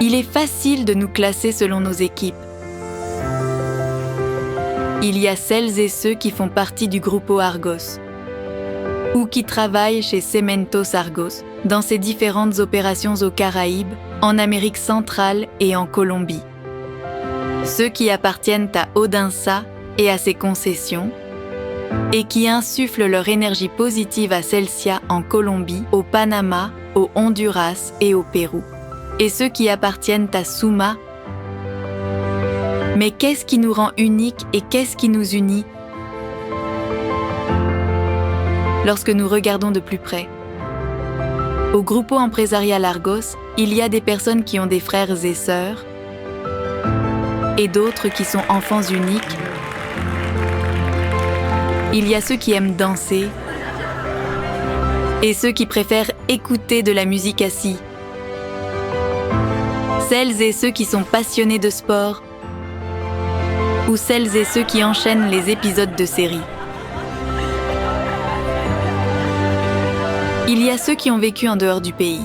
Il est facile de nous classer selon nos équipes. Il y a celles et ceux qui font partie du Grupo Argos ou qui travaillent chez Cementos Argos dans ses différentes opérations aux Caraïbes, en Amérique centrale et en Colombie. Ceux qui appartiennent à Odinsa et à ses concessions et qui insufflent leur énergie positive à Celsia en Colombie, au Panama, au Honduras et au Pérou. Et ceux qui appartiennent à Suma. Mais qu'est-ce qui nous rend uniques et qu'est-ce qui nous unit? Lorsque nous regardons de plus près. Au Grupo Empresarial Argos, il y a des personnes qui ont des frères et sœurs et d'autres qui sont enfants uniques. Il y a ceux qui aiment danser et ceux qui préfèrent écouter de la musique assis. Celles et ceux qui sont passionnés de sport ou celles et ceux qui enchaînent les épisodes de séries. Il y a ceux qui ont vécu en dehors du pays.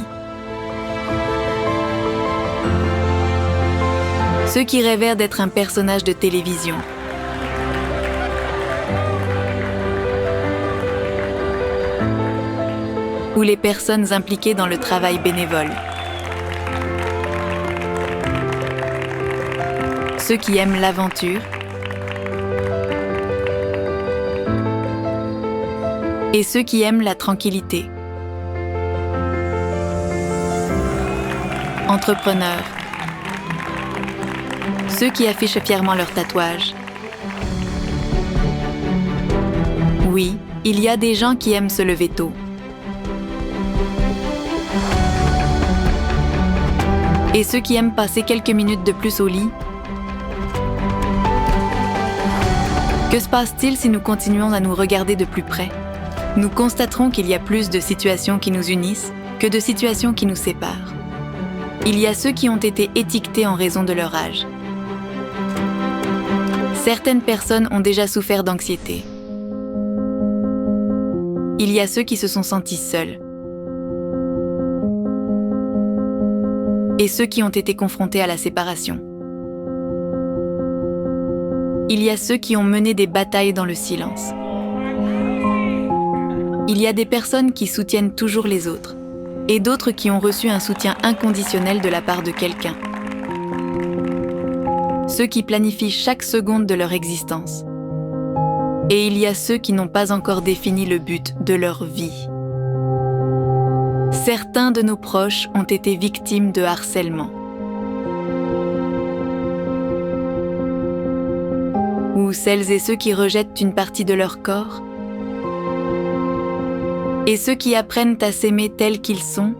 Ceux qui rêvèrent d'être un personnage de télévision. Ou les personnes impliquées dans le travail bénévole. Ceux qui aiment l'aventure. Et ceux qui aiment la tranquillité. Entrepreneurs. Ceux qui affichent fièrement leurs tatouages. Oui, il y a des gens qui aiment se lever tôt. Et ceux qui aiment passer quelques minutes de plus au lit. Que se passe-t-il si nous continuons à nous regarder de plus près? Nous constaterons qu'il y a plus de situations qui nous unissent que de situations qui nous séparent. Il y a ceux qui ont été étiquetés en raison de leur âge. Certaines personnes ont déjà souffert d'anxiété. Il y a ceux qui se sont sentis seuls. Et ceux qui ont été confrontés à la séparation. Il y a ceux qui ont mené des batailles dans le silence. Il y a des personnes qui soutiennent toujours les autres, et d'autres qui ont reçu un soutien inconditionnel de la part de quelqu'un. Ceux qui planifient chaque seconde de leur existence. Et il y a ceux qui n'ont pas encore défini le but de leur vie. Certains de nos proches ont été victimes de harcèlement. Ou celles et ceux qui rejettent une partie de leur corps. Et ceux qui apprennent à s'aimer tels qu'ils sont.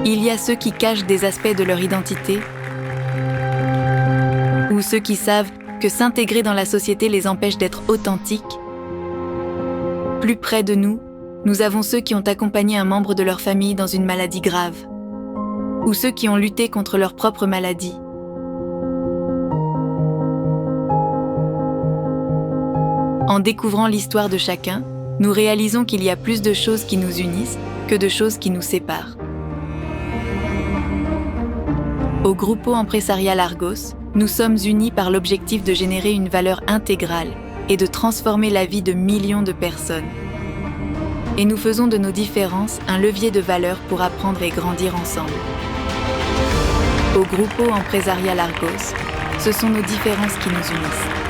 Il y a ceux qui cachent des aspects de leur identité. Ou ceux qui savent que s'intégrer dans la société les empêche d'être authentiques. Plus près de nous, nous avons ceux qui ont accompagné un membre de leur famille dans une maladie grave. Ou ceux qui ont lutté contre leur propre maladie. En découvrant l'histoire de chacun, nous réalisons qu'il y a plus de choses qui nous unissent que de choses qui nous séparent. Au Grupo Empresarial Argos, nous sommes unis par l'objectif de générer une valeur intégrale et de transformer la vie de millions de personnes. Et nous faisons de nos différences un levier de valeur pour apprendre et grandir ensemble. Au Grupo Empresarial Argos, ce sont nos différences qui nous unissent.